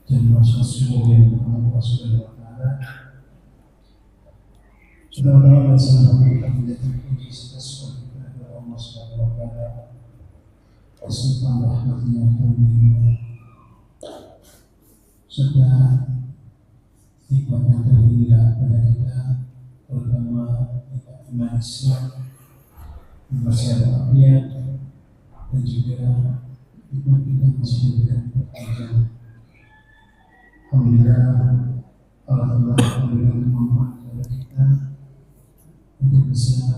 dan Rasulullah yang Allah Subhanahu wa taala. Saudara-saudara dan sahabat kita menjadi puji serta kepada Allah Subhanahu wa taala. Asalkan rahmatnya kami serta nikmatnya terhingga pada kita, terutama nikmat iman Islam, bersehat dan juga nikmat kita masih diberikan perpanjangan. Alhamdulillah, Allah memberikan kemampuan kepada kita untuk bisa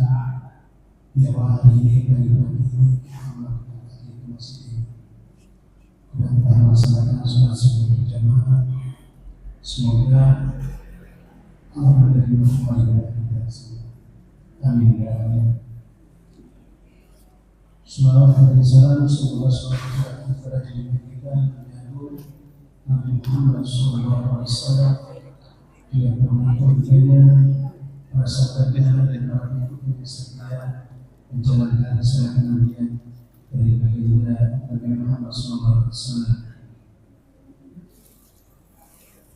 di awal hari ini, pagi-pagi ini, melakukan di masjid dan kita melaksanakan sholat subuh berjamaah. Semoga Allah menerima kembali kita semua. Amin ya Allah. Salawat dan salam semoga selalu kepada junjungan kita Nabi Muhammad sallallahu alaihi wasallam, yang pengikutnya, para sahabatnya dan para pengikutnya setia menjalankan sunnah kenabian dari baginda Nabi Muhammad sallallahu alaihi wasallam.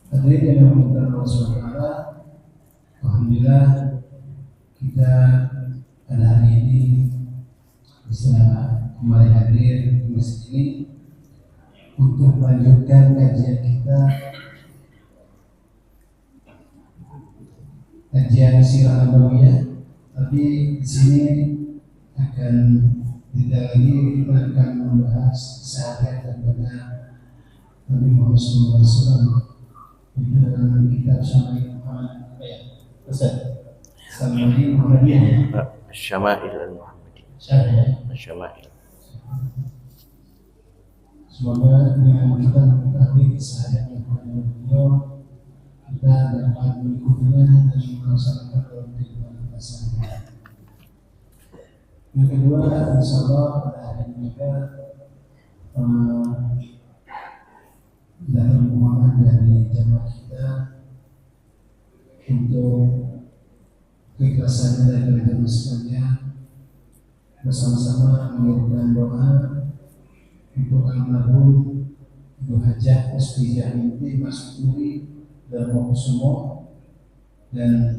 Hadirin yang dimuliakan Allah Subhanahu wa taala, alhamdulillah kita pada hari ini bisa kembali hadir di masjid ini untuk melanjutkan kajian kita, kajian sirah nabawiyah. Tapi di sini akan tidak lagi kita akan membahas kesehatan daripada Nabi Muhammad SAW. Itu dalam kitab Syama'il Muhammad, Ustaz. Syama'il Muhammadiyah. Syama'il Muhammadiyah. Syama'il. Semoga dengan kita mengetahui keseharian beliau, kita dapat mengikutinya dan melaksanakan dalam kehidupan kita sehari-hari. Yang kedua, insya Allah pada hari ini juga dalam mohon dari jamaah kita untuk keikhlasannya dan kemudian sekalian bersama-sama mengirimkan doa untuk almarhum Ibu Hajah Musbijah binti Mas Turi Darmokusumo dan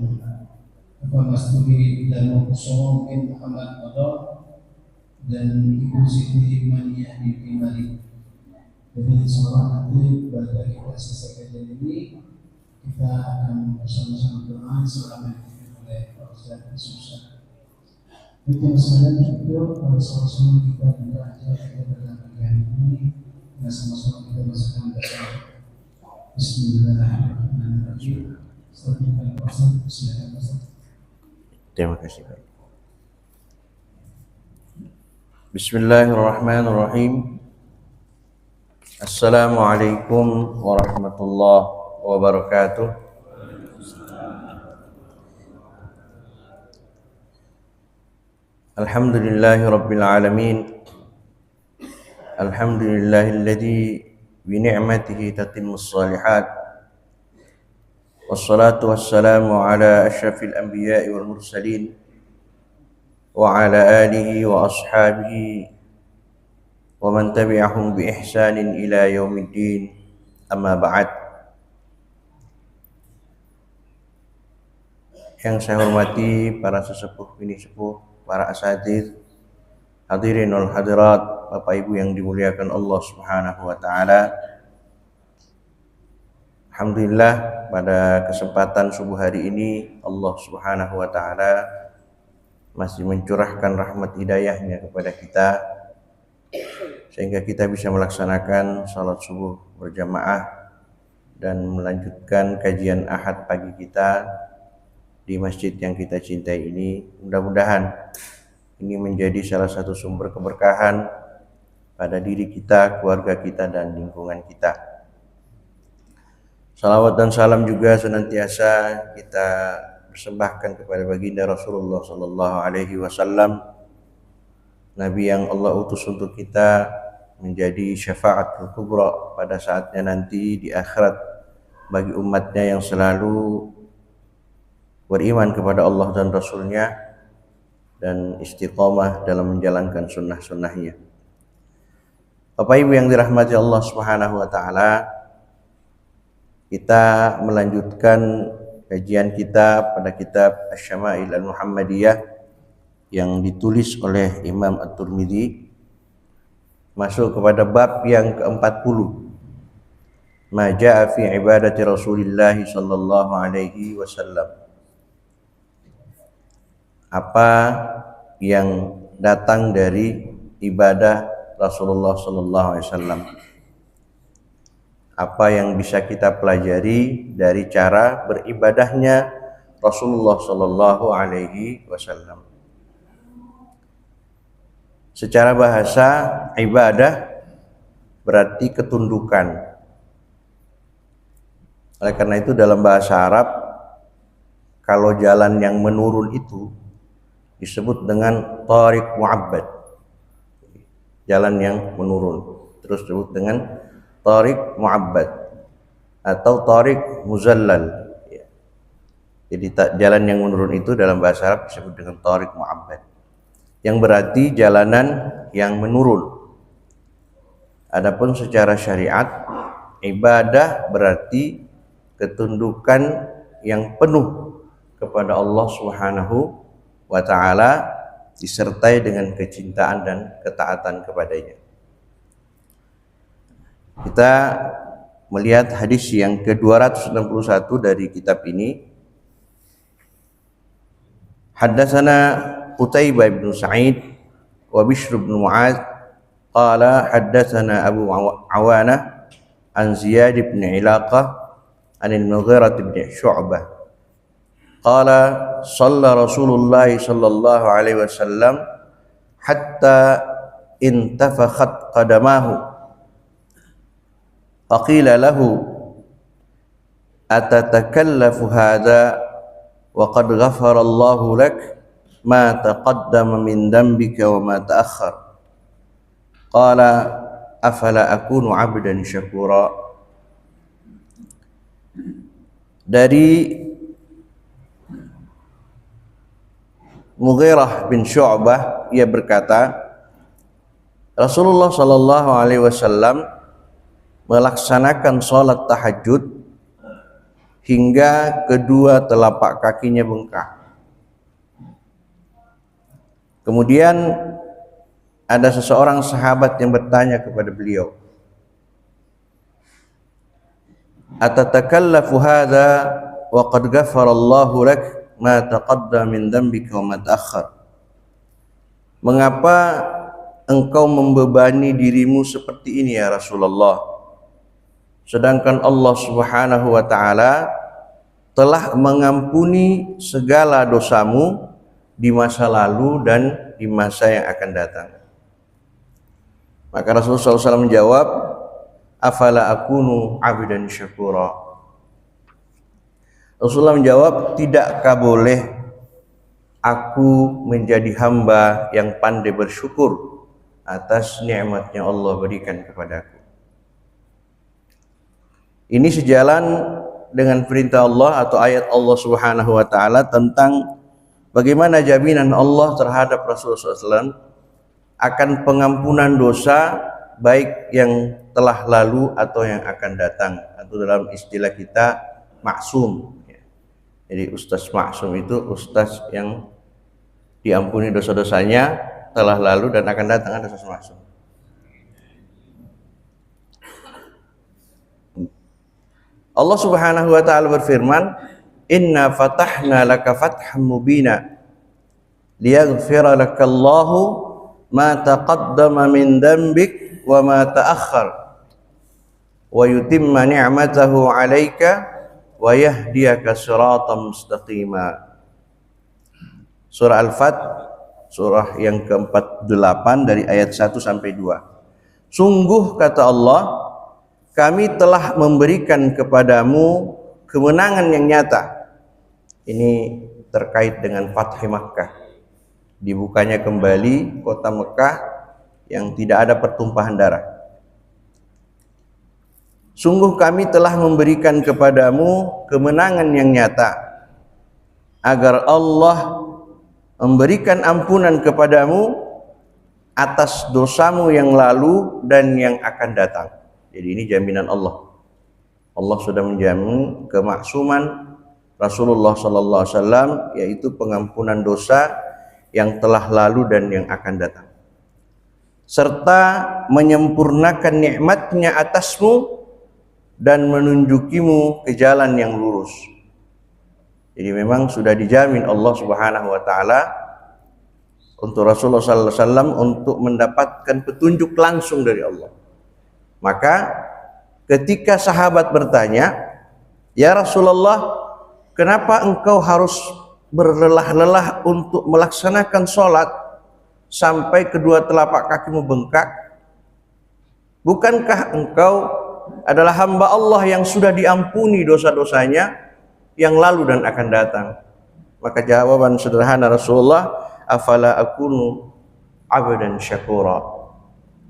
Mas Turi Darmokusumo bin Muhammad Qadar dan Ibu Siti Maniyah binti Malik. Jadi insyaallah nanti pada kita selesai kajian ini kita akan bersama-sama doa selama dipimpin oleh Pak Ustaz Susah. Itu sekalian itu sama-sama kita buka acara kita pada pagi hari ini dan sama-sama kita masukkan bersama. Bismillahirrahmanirrahim. Terima kasih. Bismillahirrahmanirrahim. Assalamualaikum warahmatullahi wabarakatuh. Alhamdulillahi rabbil alamin. Alhamdulillahilladzi bi ni'matihi tatimmus shalihat. Wassalatu wassalamu ala asyrafil anbiya'i wal mursalin wa ala alihi wa ashabihi wa man tabi'ahum bi ihsanin ila yaumiddin. Amma ba'd. Yang saya hormati para sesepuh bini sepuh, para asatidz, hadirin wal hadirat, Bapak Ibu yang dimuliakan Allah Subhanahu wa taala. Alhamdulillah pada kesempatan subuh hari ini Allah Subhanahu wa taala masih mencurahkan rahmat hidayahnya kepada kita sehingga kita bisa melaksanakan salat subuh berjamaah dan melanjutkan kajian Ahad pagi kita di masjid yang kita cintai ini. Mudah-mudahan ini menjadi salah satu sumber keberkahan pada diri kita, keluarga kita, dan lingkungan kita. Salawat dan salam juga senantiasa kita persembahkan kepada baginda Rasulullah sallallahu alaihi wasallam, Nabi yang Allah utus untuk kita menjadi syafaatul kubra pada saatnya nanti di akhirat bagi umatnya yang selalu beriman kepada Allah dan Rasulnya dan istiqamah dalam menjalankan sunnah-sunnahnya. Bapak Ibu yang dirahmati Allah Subhanahu wa taala, Kita melanjutkan kajian kita pada kitab Asy-Syama'il Al-Muhammadiyah yang ditulis oleh Imam At-Tirmidzi, masuk kepada bab yang ke-40, ma jaa fi ibadati Rasulillah sallallahu alaihi wasallam. Apa yang datang dari ibadah Rasulullah sallallahu alaihi wasallam. Apa yang bisa kita pelajari dari cara beribadahnya Rasulullah sallallahu alaihi wasallam. Secara bahasa, ibadah berarti ketundukan. Oleh karena itu dalam bahasa Arab, kalau jalan yang menurun itu disebut dengan tariq mu'abbad. Jalan yang menurun. Terus disebut dengan tariq mu'abbad atau tariq muzallal. Jadi jalan yang menurun itu dalam bahasa Arab disebut dengan tariq mu'abbad, yang berarti jalanan yang menurun. Adapun secara syariat, ibadah berarti ketundukan yang penuh kepada Allah Subhanahu wa ta'ala disertai dengan kecintaan dan ketaatan kepadanya. Kita melihat hadis yang ke-261 dari kitab ini. Haddatsana Qutaibah bin Sa'id wa Bishr bin Mu'adz qala haddatsana Abu Awanah an Ziyad bin Ilaqah an al-Mughirah bin Syu'bah qala shalla Rasulullah sallallahu alaihi wasallam hatta intafakhat qadamahu faqila lahu atatakallafu hadha wa qad ghafara Allahu lak ma taqaddama min dhanbika wa ma ta'akhkhar qala afala akunu 'abdan syakura. Dari Mughirah bin Syu'bah, ia berkata, Rasulullah sallallahu alaihi wasallam melaksanakan sholat tahajud hingga kedua telapak kakinya bengkak. Kemudian ada seseorang sahabat yang bertanya kepada beliau, atatakallafu hadza wa qad ghafara Allahu lak ma taqaddama min dhanbika wa ma ta'akhkhar. Mengapa engkau membebani dirimu seperti ini ya Rasulullah, sedangkan Allah Subhanahu wa ta'ala telah mengampuni segala dosamu di masa lalu dan di masa yang akan datang. Maka Rasulullah SAW menjawab, afala akunu abdan syakura. Rasulullah menjawab, tidakkah boleh aku menjadi hamba yang pandai bersyukur atas nikmatnya Allah berikan kepadaku. Ini sejalan dengan perintah Allah atau ayat Allah Subhanahu wa ta'ala tentang bagaimana jaminan Allah terhadap Rasulullah SAW akan pengampunan dosa baik yang telah lalu atau yang akan datang, atau dalam istilah kita maksum. Jadi ustaz maksum itu ustaz yang diampuni dosa-dosanya telah lalu dan akan datang, ada ustaz maksum. Allah Subhanahu wa ta'ala berfirman, inna fatahna laka fatham mubina liyaghfira lakallahu ma taqaddama min dhanbik wa ma ta'akhkhar wa yutimma ni'matahu 'alaika wa yahdiyaka siratan mustaqima. Surah Al-Fath, surah yang ke-48 dari ayat 1 sampai 2. Sungguh kata Allah, kami telah memberikan kepadamu kemenangan yang nyata. Ini terkait dengan Fath Makkah, dibukanya kembali kota Mekah yang tidak ada pertumpahan darah. Sungguh kami telah memberikan kepadamu kemenangan yang nyata, agar Allah memberikan ampunan kepadamu atas dosamu yang lalu dan yang akan datang. Jadi ini jaminan Allah. Allah sudah menjamin kemaksuman Rasulullah sallallahu alaihi wasallam, yaitu pengampunan dosa yang telah lalu dan yang akan datang, serta menyempurnakan nikmatnya atasmu dan menunjukimu ke jalan yang lurus. Jadi memang sudah dijamin Allah Subhanahu wa taala untuk Rasulullah sallallahu alaihi wasallam untuk mendapatkan petunjuk langsung dari Allah. Maka ketika sahabat bertanya, "Ya Rasulullah, kenapa engkau harus berlelah-lelah untuk melaksanakan sholat sampai kedua telapak kakimu bengkak? Bukankah engkau adalah hamba Allah yang sudah diampuni dosa-dosanya yang lalu dan akan datang?" Maka jawaban sederhana Rasulullah, "Afala akunu abdan syakura."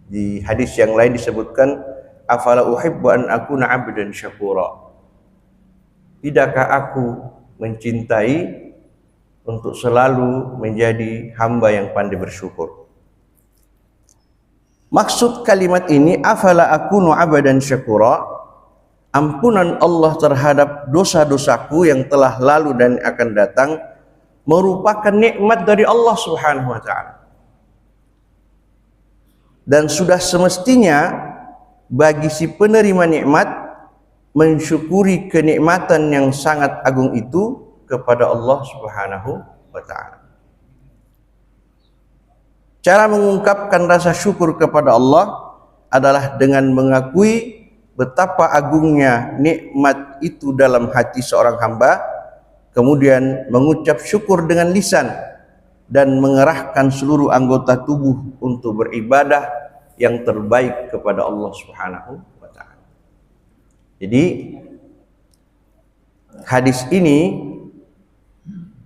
Di hadis yang lain disebutkan, "Afala uhibbu an akuna abdan syakura." Tidakkah aku mencintai untuk selalu menjadi hamba yang pandai bersyukur? Maksud kalimat ini, afala akunu abadan syakura, ampunan Allah terhadap dosa-dosaku yang telah lalu dan akan datang merupakan nikmat dari Allah Subhanahu wa taala. Dan sudah semestinya bagi si penerima nikmat mensyukuri kenikmatan yang sangat agung itu kepada Allah Subhanahu wa taala. Cara mengungkapkan rasa syukur kepada Allah adalah dengan mengakui betapa agungnya nikmat itu dalam hati seorang hamba, kemudian mengucap syukur dengan lisan dan mengerahkan seluruh anggota tubuh untuk beribadah yang terbaik kepada Allah Subhanahu wa taala. Jadi hadis ini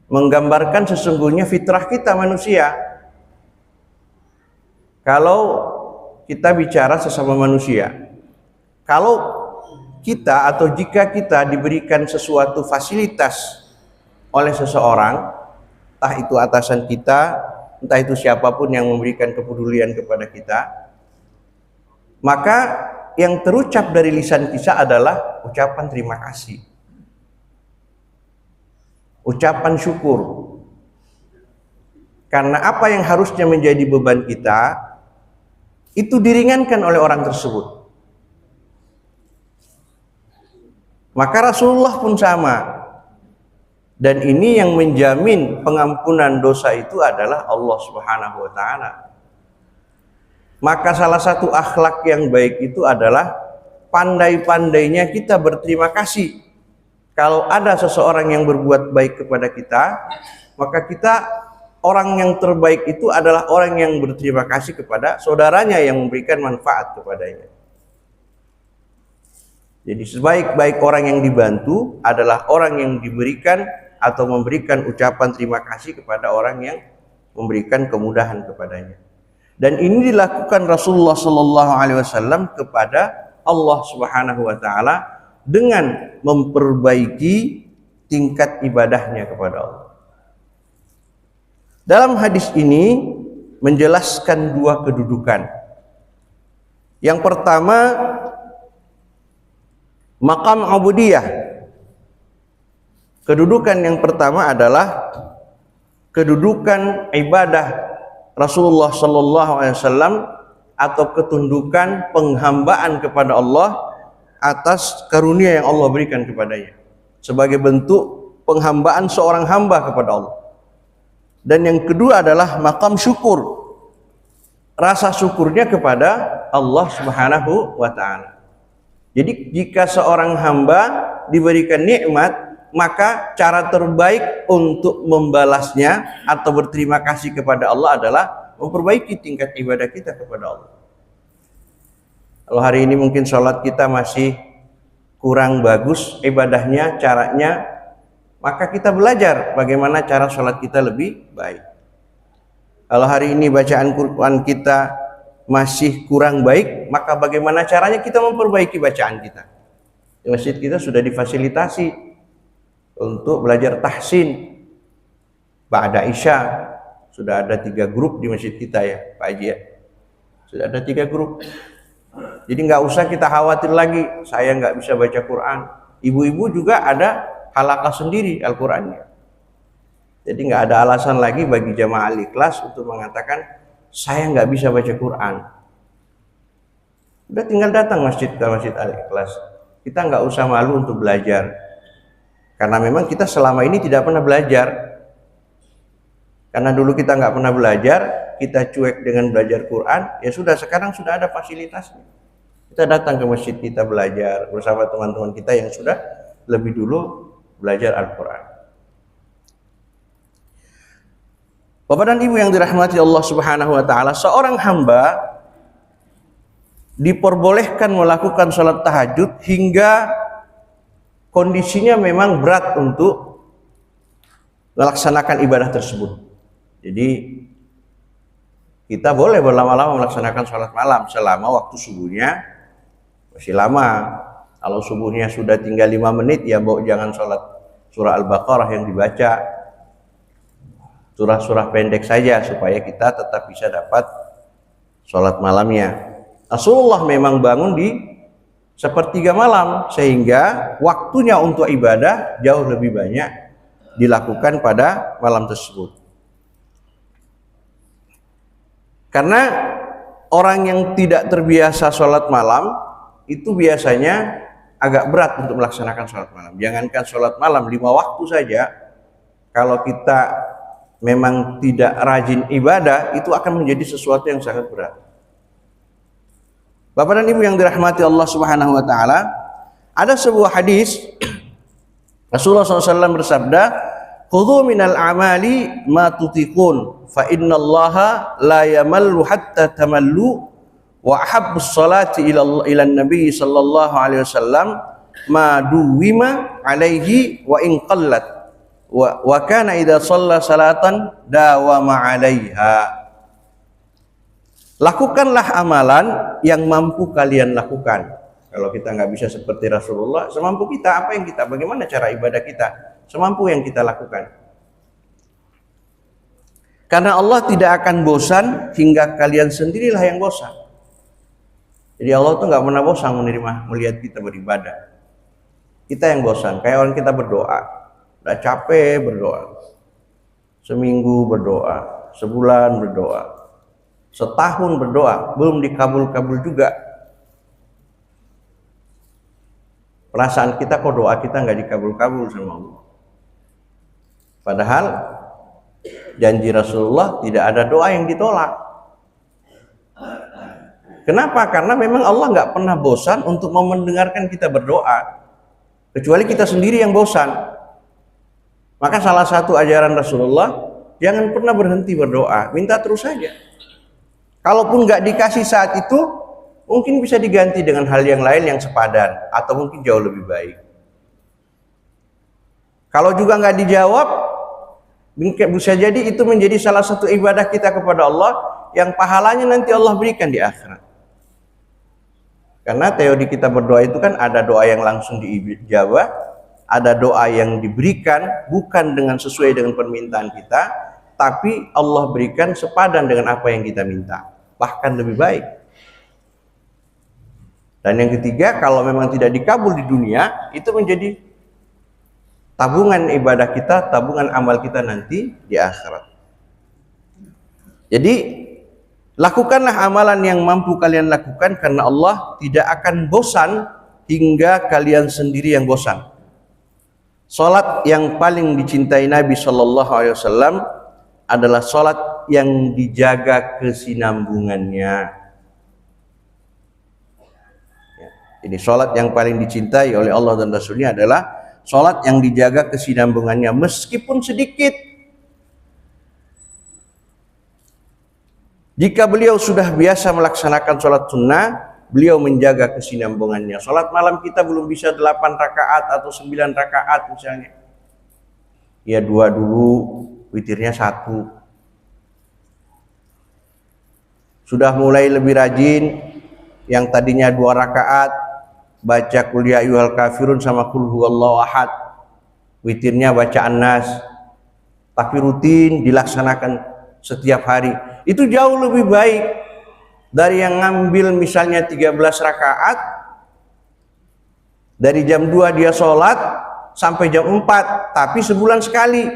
menggambarkan sesungguhnya fitrah kita manusia. Kalau kita bicara sesama manusia, kalau kita atau jika kita diberikan sesuatu fasilitas oleh seseorang, entah itu atasan kita, entah itu siapapun yang memberikan kepedulian kepada kita, maka yang terucap dari lisan kita adalah ucapan terima kasih, ucapan syukur. Karena apa yang harusnya menjadi beban kita itu diringankan oleh orang tersebut. Maka Rasulullah pun sama. Dan ini yang menjamin pengampunan dosa itu adalah Allah Subhanahu wa taala. Maka salah satu akhlak yang baik itu adalah pandai-pandainya kita berterima kasih. Kalau ada seseorang yang berbuat baik kepada kita, maka kita, orang yang terbaik itu adalah orang yang berterima kasih kepada saudaranya yang memberikan manfaat kepadanya. Jadi sebaik-baik orang yang dibantu adalah orang yang diberikan atau memberikan ucapan terima kasih kepada orang yang memberikan kemudahan kepadanya. Dan ini dilakukan Rasulullah sallallahu alaihi wasallam kepada Allah Subhanahu wa taala dengan memperbaiki tingkat ibadahnya kepada Allah. Dalam hadis ini menjelaskan dua kedudukan. Yang pertama, maqam ubudiyah. Kedudukan yang pertama adalah kedudukan ibadah Rasulullah sallallahu alaihi wasallam atau ketundukan penghambaan kepada Allah atas karunia yang Allah berikan kepadanya sebagai bentuk penghambaan seorang hamba kepada Allah. Dan yang kedua adalah maqam syukur, rasa syukurnya kepada Allah Subhanahu wa taala. Jadi jika seorang hamba diberikan nikmat, maka cara terbaik untuk membalasnya atau berterima kasih kepada Allah adalah memperbaiki tingkat ibadah kita kepada Allah. Kalau hari ini mungkin sholat kita masih kurang bagus ibadahnya, caranya, maka kita belajar bagaimana cara sholat kita lebih baik. Kalau hari ini bacaan Quran kita masih kurang baik, maka bagaimana caranya kita memperbaiki bacaan kita. Di masjid kita sudah difasilitasi untuk belajar tahsin ba'da isya. Sudah ada 3 grup di masjid kita ya Pak Haji ya. Sudah ada 3 grup. Jadi nggak usah kita khawatir lagi, saya nggak bisa baca Quran. Ibu-ibu juga ada halaqah sendiri Al-Qurannya. Jadi nggak ada alasan lagi bagi jamaah Al-Ikhlas untuk mengatakan saya nggak bisa baca Quran. Udah tinggal datang masjid ke Masjid Al-Ikhlas. Kita nggak usah malu untuk belajar. Karena memang kita selama ini tidak pernah belajar. Karena dulu kita nggak pernah belajar, kita cuek dengan belajar Quran, ya sudah, sekarang sudah ada fasilitasnya. Kita datang ke masjid, kita belajar bersama teman-teman kita yang sudah lebih dulu belajar Al-Quran. Bapak dan Ibu yang dirahmati Allah Subhanahu wa taala, seorang hamba diperbolehkan melakukan sholat tahajud hingga kondisinya memang berat untuk melaksanakan ibadah tersebut. Jadi kita boleh berlama-lama melaksanakan sholat malam selama waktu subuhnya masih lama. Kalau subuhnya sudah tinggal 5 menit, ya jangan sholat surah Al-Baqarah yang dibaca, surah-surah pendek saja supaya kita tetap bisa dapat sholat malamnya. Rasulullah memang bangun di sepertiga malam, sehingga waktunya untuk ibadah jauh lebih banyak dilakukan pada malam tersebut. Karena orang yang tidak terbiasa sholat malam itu biasanya agak berat untuk melaksanakan sholat malam. Jangankan sholat malam, 5 waktu saja, kalau kita memang tidak rajin ibadah, itu akan menjadi sesuatu yang sangat berat. Bapak dan Ibu yang dirahmati Allah Subhanahu wa taala, ada sebuah hadis Rasulullah SAW bersabda, "Khudhu minal amali ma tutiqun, fa innallaha la yamallu hatta tamallu, wa ahabbus salati ila nabi sallallahu alaihi wasallam ma duwima alaihi wa in qallat, wa kana idza shalla salatan dawama alaiha." Lakukanlah amalan yang mampu kalian lakukan. Kalau kita nggak bisa seperti Rasulullah, semampu kita, apa yang kita, bagaimana cara ibadah kita, semampu yang kita lakukan. Karena Allah tidak akan bosan hingga kalian sendirilah yang bosan. Jadi Allah tuh nggak pernah bosan melihat kita beribadah. Kita yang bosan, kayak orang kita berdoa, udah capek berdoa, seminggu berdoa, sebulan berdoa, setahun berdoa, belum dikabul-kabul juga. Perasaan kita kok doa kita nggak dikabul-kabul sama Allah. Padahal janji Rasulullah tidak ada doa yang ditolak. Kenapa? Karena memang Allah nggak pernah bosan untuk mau mendengarkan kita berdoa, kecuali kita sendiri yang bosan. Maka salah satu ajaran Rasulullah, jangan pernah berhenti berdoa, minta terus saja. Kalaupun nggak dikasih saat itu, mungkin bisa diganti dengan hal yang lain yang sepadan atau mungkin jauh lebih baik. Kalau juga nggak dijawab, bisa jadi itu menjadi salah satu ibadah kita kepada Allah yang pahalanya nanti Allah berikan di akhirat. Karena teori kita berdoa itu kan ada doa yang langsung dijawab, ada doa yang diberikan bukan dengan sesuai dengan permintaan kita, tapi Allah berikan sepadan dengan apa yang kita minta, bahkan lebih baik. Dan yang ketiga, kalau memang tidak dikabul di dunia, itu menjadi tabungan ibadah kita, tabungan amal kita nanti di akhirat. Jadi lakukanlah amalan yang mampu kalian lakukan, karena Allah tidak akan bosan hingga kalian sendiri yang bosan. Salat yang paling dicintai Nabi SAW adalah salat yang dijaga kesinambungannya. Jadi salat yang paling dicintai oleh Allah dan Rasulnya adalah salat yang dijaga kesinambungannya, meskipun sedikit. Jika beliau sudah biasa melaksanakan salat sunnah, beliau menjaga kesinambungannya. Salat malam kita belum bisa 8 rakaat atau 9 rakaat misalnya, ya 2 dulu, witirnya 1. Sudah mulai lebih rajin, yang tadinya 2 rakaat baca qul ya ayyuhal kafirun sama qul huwallahu ahad, witirnya baca An-Nas, tapi rutin dilaksanakan setiap hari, itu jauh lebih baik dari yang ngambil misalnya 13 rakaat, dari jam 2 dia sholat sampai jam 4, tapi sebulan sekali.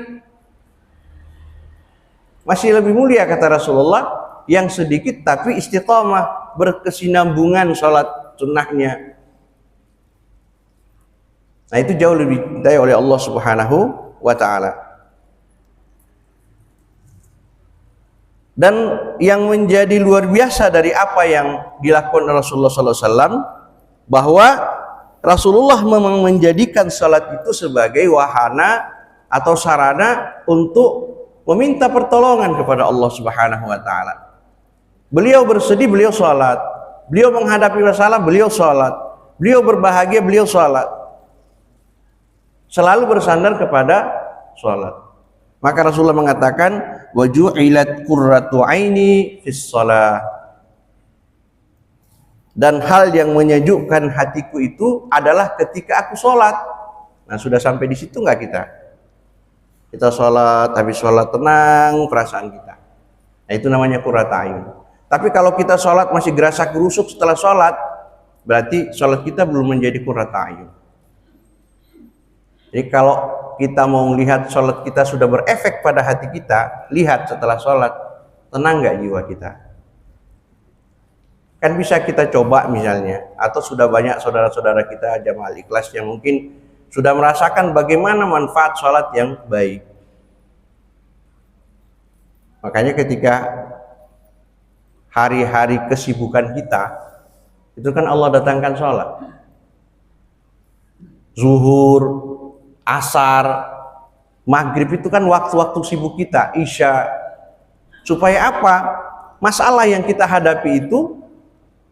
Masih lebih mulia kata Rasulullah, yang sedikit tapi istiqamah, berkesinambungan sholat sunnahnya. Nah itu jauh lebih dicintai oleh Allah Subhanahu wa ta'ala. Dan yang menjadi luar biasa dari apa yang dilakukan Rasulullah SAW, bahwa Rasulullah memang menjadikan salat itu sebagai wahana atau sarana untuk meminta pertolongan kepada Allah Subhanahu wa ta'ala. Beliau bersedih, beliau salat. Beliau menghadapi masalah, beliau salat. Beliau berbahagia, beliau salat. Selalu bersandar kepada salat. Maka Rasulullah mengatakan, wa ju'ilat qurratu aini fis shalah. Dan hal yang menyejukkan hatiku itu adalah ketika aku sholat. Nah sudah sampai di situ nggak kita? Kita sholat, habis sholat tenang perasaan kita. Nah itu namanya qurratu ain. Tapi kalau kita sholat masih gerasa gerusuk setelah sholat, berarti sholat kita belum menjadi qurratu ain. Jadi kalau kita mau melihat sholat kita sudah berefek pada hati kita, lihat setelah sholat, tenang nggak jiwa kita? Kan bisa kita coba misalnya, atau sudah banyak saudara-saudara kita jamaah ikhlas yang mungkin sudah merasakan bagaimana manfaat sholat yang baik. Makanya ketika hari-hari kesibukan kita, itu kan Allah datangkan sholat. Zuhur, asar, maghrib itu kan waktu-waktu sibuk kita, isya. Supaya apa? Masalah yang kita hadapi itu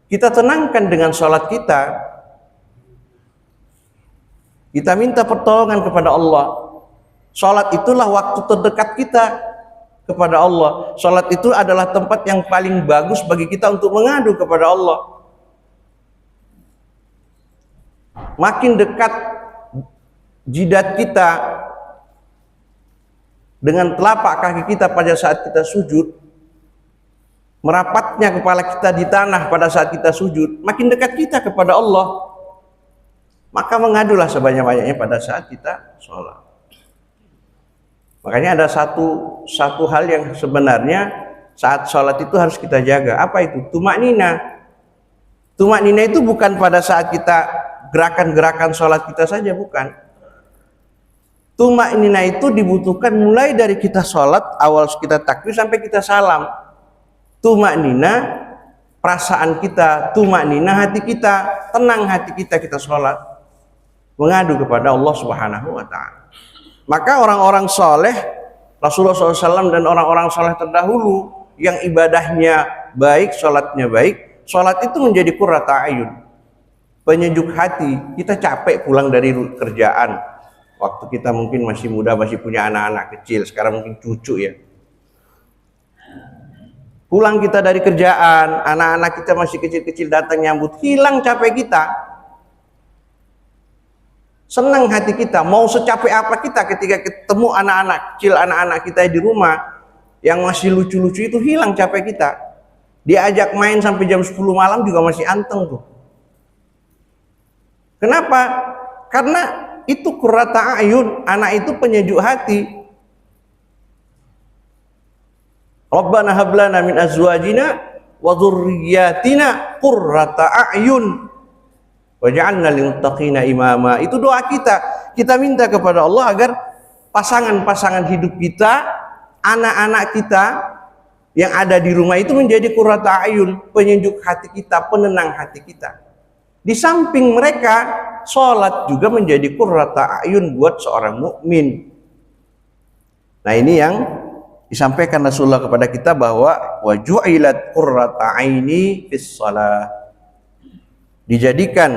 kita tenangkan dengan sholat kita. Kita minta pertolongan kepada Allah. Sholat itulah waktu terdekat kita kepada Allah. Sholat itu adalah tempat yang paling bagus bagi kita untuk mengadu kepada Allah. Makin dekat jidat kita dengan telapak kaki kita pada saat kita sujud, merapatnya kepala kita di tanah pada saat kita sujud, makin dekat kita kepada Allah. Maka mengadulah sebanyak-banyaknya pada saat kita sholat. Makanya ada satu hal yang sebenarnya saat sholat itu harus kita jaga. Apa itu? Tumaknina. Tumaknina itu bukan pada saat kita gerakan-gerakan sholat kita saja, bukan. Tumaknina itu dibutuhkan mulai dari kita sholat, awal kita takbir sampai kita salam. Tumaknina perasaan kita, tumaknina hati kita, tenang hati kita, kita sholat mengadu kepada Allah Subhanahu wa ta'ala. Maka orang-orang soleh, Rasulullah SAW dan orang-orang soleh terdahulu yang ibadahnya baik, sholatnya baik, sholat itu menjadi qurratu ayun, penyejuk hati. Kita capek pulang dari kerjaan, waktu kita mungkin masih muda, masih punya anak-anak kecil, sekarang mungkin cucu ya. Pulang kita dari kerjaan, anak-anak kita masih kecil-kecil datang nyambut, hilang capek kita. Senang hati kita, mau secapek apa kita ketika ketemu anak-anak kecil, anak-anak kita di rumah yang masih lucu-lucu itu, hilang capek kita. Diajak main sampai jam 10 malam juga masih anteng tuh. Kenapa? Karena itu qurratu ayun, anak itu penyejuk hati. Rabbana hab lana min azwajina wa dzurriyyatina qurrata a'yun waj'alna lil muttaqina imama. Itu doa kita. Kita minta kepada Allah agar pasangan-pasangan hidup kita, anak-anak kita yang ada di rumah itu menjadi qurratu a'yun, penyejuk hati kita, penenang hati kita. Di samping mereka, sholat juga menjadi qurratu a'yun buat seorang mukmin. Nah ini yang disampaikan Rasulullah kepada kita, bahwa wa ju'ilat qurratu aini fis shalah. Dijadikan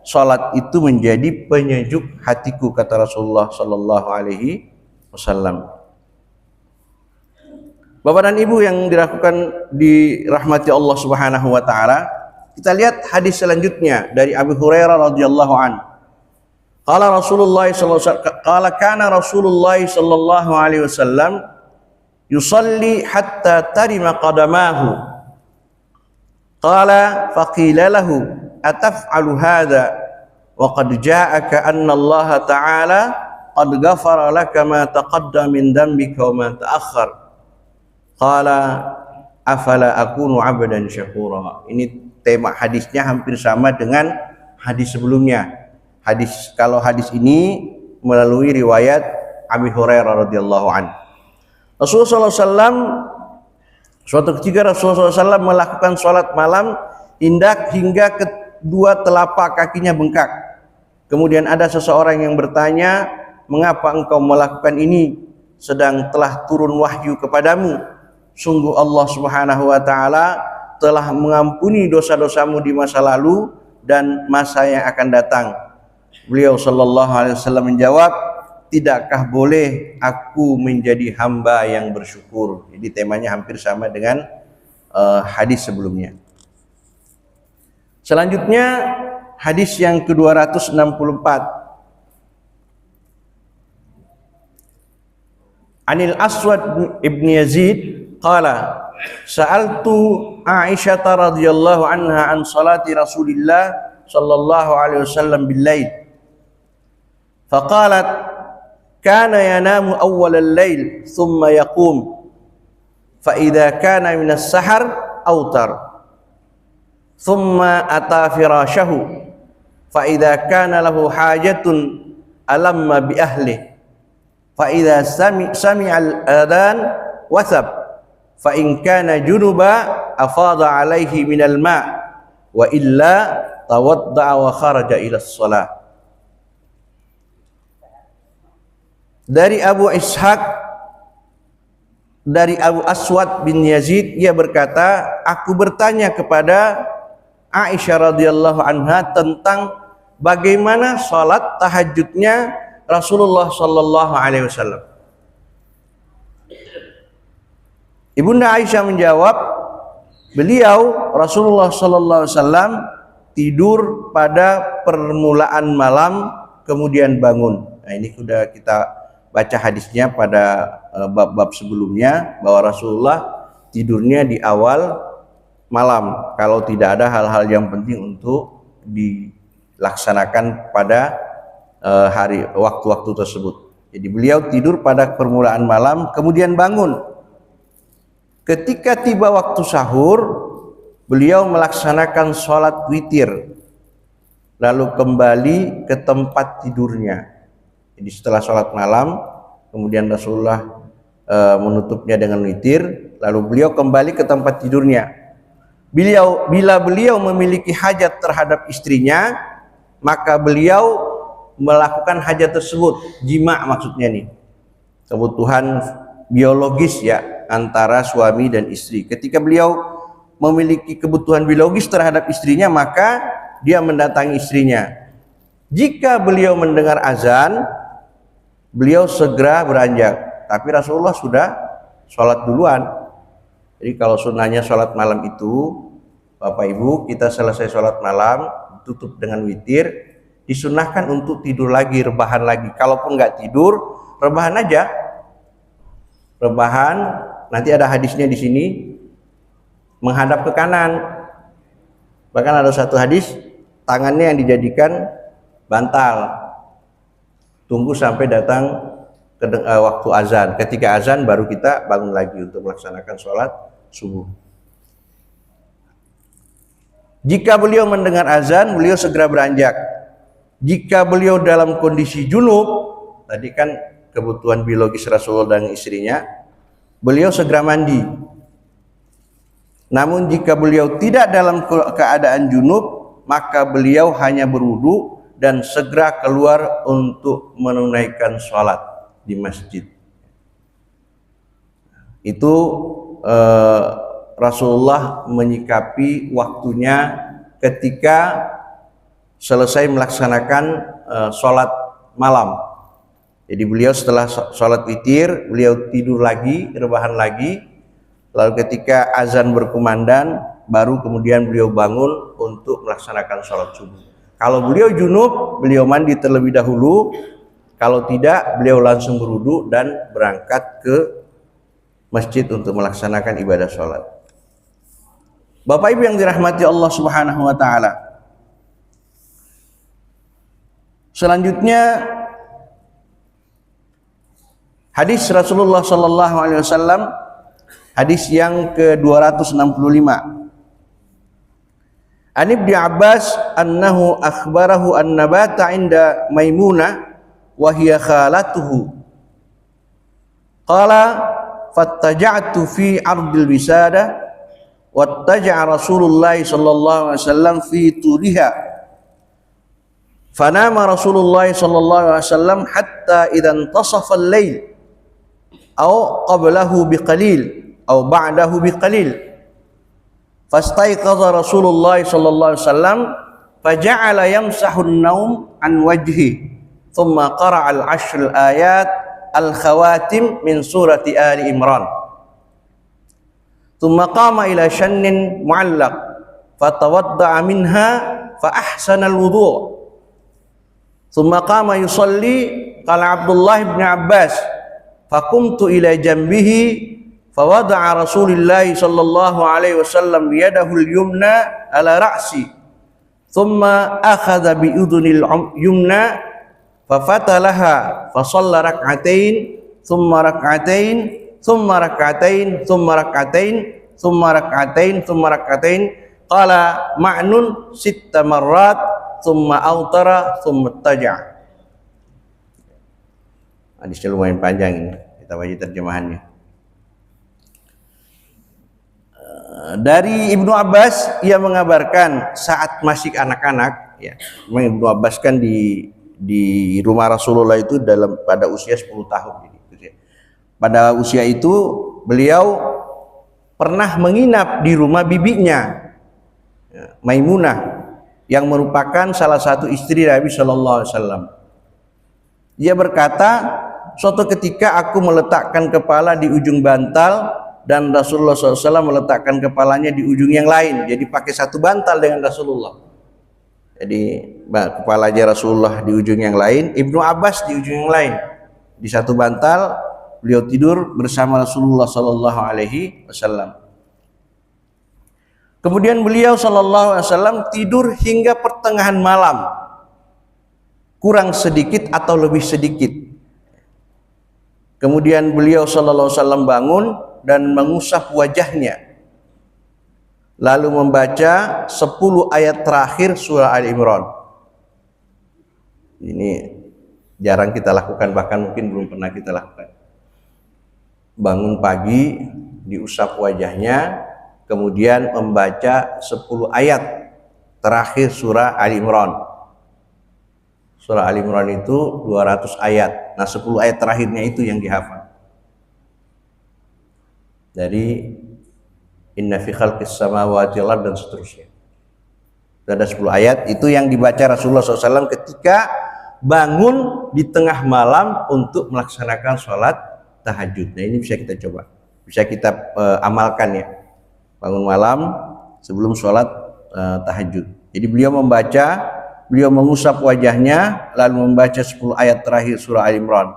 sholat itu menjadi penyejuk hatiku, kata Rasulullah sallallahu alaihi wasallam. Bapak dan Ibu yang dirahmati Allah Subhanahu wa taala, kita lihat hadis selanjutnya dari Abu Hurairah radhiyallahu an. Qala Rasulullah sallallahu alaihi wasallam, qala kana Rasulullah sallallahu alaihi wasallam yusalli hatta tarima qadamahu Qala faqila lahu ataf'alu hadha wa qad ja'aka anna Allah ta'ala qad ghafara laka ma taqaddama min dhanbika wa ma ta'akhkhar. Qala afala akunu 'abdan syakura. Ini tema hadisnya hampir sama dengan hadis sebelumnya. Kalau hadis ini melalui riwayat Abi Hurairah radhiyallahu anhu. Rasulullah SAW suatu ketika Rasulullah SAW melakukan sholat malam hingga kedua telapak kakinya bengkak. Kemudian ada seseorang yang bertanya, mengapa engkau melakukan ini sedang telah turun wahyu kepadamu? Sungguh Allah Subhanahu wa ta'ala telah mengampuni dosa-dosamu di masa lalu dan masa yang akan datang. Beliau sallallahu alaihi wasallam menjawab, tidakkah boleh aku menjadi hamba yang bersyukur? Jadi temanya hampir sama dengan hadis sebelumnya. Selanjutnya hadis yang ke-264. Anil Aswad ibn Yazid qala sa'altu Aisyah radhiyallahu anha an salati Rasulillah sallallahu alaihi wasallam bil lail. Faqalat kana yanamu awwal al-lail thumma yaqum fa idza kana min as-sahar awtar thumma ata firashahu fa idza kana lahu hajatun alamma bi ahlihi fa idza sami'a al-adhan wasab fa in kana junuba afada alaihi minal ma' wa illa tawadda'a wa kharaja ila shalah. Dari Abu Ishaq, dari Abu Aswad bin Yazid, ia berkata, aku bertanya kepada Aisyah radhiyallahu anha tentang bagaimana salat tahajudnya Rasulullah sallallahu alaihi wasallam. Ibunda Aisyah menjawab, beliau Rasulullah sallallahu alaihi wasallam tidur pada permulaan malam kemudian bangun. Nah, ini sudah kita baca hadisnya pada bab-bab sebelumnya bahwa Rasulullah tidurnya di awal malam kalau tidak ada hal-hal yang penting untuk dilaksanakan pada waktu-waktu tersebut. Jadi beliau tidur pada permulaan malam kemudian bangun. Ketika tiba waktu sahur, beliau melaksanakan sholat witir lalu kembali ke tempat tidurnya. Jadi setelah sholat malam, kemudian Rasulullah menutupnya dengan witir, lalu beliau kembali ke tempat tidurnya. Bila beliau memiliki hajat terhadap istrinya, maka beliau melakukan hajat tersebut, jima maksudnya nih, kebutuhan biologis ya antara suami dan istri. Ketika beliau memiliki kebutuhan biologis terhadap istrinya, maka dia mendatangi istrinya. Jika beliau mendengar azan, beliau segera beranjak. Tapi Rasulullah sudah sholat duluan. Jadi kalau sunnahnya sholat malam itu, Bapak Ibu, kita selesai sholat malam, tutup dengan witir, disunnahkan untuk tidur lagi, rebahan lagi. Kalaupun nggak tidur, rebahan aja. Rebahan, nanti ada hadisnya di sini, menghadap ke kanan. Bahkan ada satu hadis, tangannya yang dijadikan bantal. Tunggu sampai datang waktu azan. Ketika azan baru kita bangun lagi untuk melaksanakan sholat subuh. Jika beliau mendengar azan, beliau segera beranjak. Jika beliau dalam kondisi junub, tadi kan kebutuhan biologis Rasulullah dan istrinya, beliau segera mandi. Namun jika beliau tidak dalam keadaan junub, maka beliau hanya berwudu dan segera keluar untuk menunaikan sholat di masjid. Itu Rasulullah menyikapi waktunya ketika selesai melaksanakan sholat malam. Jadi beliau setelah sholat witir, beliau tidur lagi, rebahan lagi. Lalu ketika azan berkumandang, baru kemudian beliau bangun untuk melaksanakan sholat subuh. Kalau beliau junub, beliau mandi terlebih dahulu. Kalau tidak, beliau langsung berwudu dan berangkat ke masjid untuk melaksanakan ibadah sholat. Bapak Ibu yang dirahmati Allah Subhanahu wa taala. Selanjutnya hadis Rasulullah sallallahu alaihi wasallam, hadis yang ke-265. An Ibnu Abbas annahu akhbarahu an-nabata 'inda Maimunah wa hiya khalatuhu. Qala fattaja'tu fi 'ardil wisada wattaja'a Rasulullah sallallahu alaihi wasallam fi tuliha. Fanama Rasulullah sallallahu alaihi wasallam hatta idza intasafa al-lail aw qablahu biqalil aw ba'dahu biqalil. Fastaiqadha Rasulullah sallallahu alaihi wasallam faja'ala yamsahu an-naum an wajhi thumma qara'a al-'ashr al-ayat al-khawatim min surati Ali Imran. Thumma qama ila shannin mu'allaq fatawadda'a minha fa ahsana al-wudu'. Thumma qama yusalli qala Abdullah ibn Abbas faqumtu ila janbihi fawada'a Rasulullah sallallahu alaihi wasallam yadahu al-yumna ala ra'si thumma akhadha bi udhunil yumna fafatalaha fa shalla rak'atain thumma rak'atain thumma rak'atain thumma rak'atain thumma rak'atain thumma rak'atain qala ma'nun sitta marrat thumma autara thumma taja'. Hadisnya lumayan panjang ini, kita baca terjemahannya. Dari Ibnu Abbas, ia mengabarkan saat masih anak-anak, ya, Ibnu Abbas kan di rumah Rasulullah itu pada usia 10 tahun. Pada usia itu beliau pernah menginap di rumah bibinya, Maimunah, yang merupakan salah satu istri Nabi Shallallahu Alaihi Wasallam. Ia berkata, suatu ketika aku meletakkan kepala di ujung bantal dan Rasulullah SAW meletakkan kepalanya di ujung yang lain. Jadi pakai satu bantal dengan Rasulullah. Jadi kepalanya Rasulullah di ujung yang lain, Ibnu Abbas di ujung yang lain. Di satu bantal beliau tidur bersama Rasulullah Sallallahu Alaihi Wasallam. Kemudian beliau Sallallahu Alaihi Wasallam tidur hingga pertengahan malam, kurang sedikit atau lebih sedikit. Kemudian beliau Sallallahu Alaihi Wasallam bangun dan mengusap wajahnya, lalu membaca 10 ayat terakhir surah Ali Imran. Ini jarang kita lakukan, bahkan mungkin belum pernah kita lakukan. Bangun pagi, diusap wajahnya, kemudian membaca 10 ayat terakhir surah Ali Imran. Surah Ali Imran itu 200 ayat. Nah, 10 ayat terakhirnya itu yang dihafal. Dari inna fi khalqis samawati wal ardi dan seterusnya. Ada 10 ayat itu yang dibaca Rasulullah SAW ketika bangun di tengah malam untuk melaksanakan sholat tahajud. Nah, ini bisa kita coba, bisa kita amalkan ya. Bangun malam sebelum sholat tahajud. Jadi beliau mengusap wajahnya lalu membaca 10 ayat terakhir surah Ali Imran.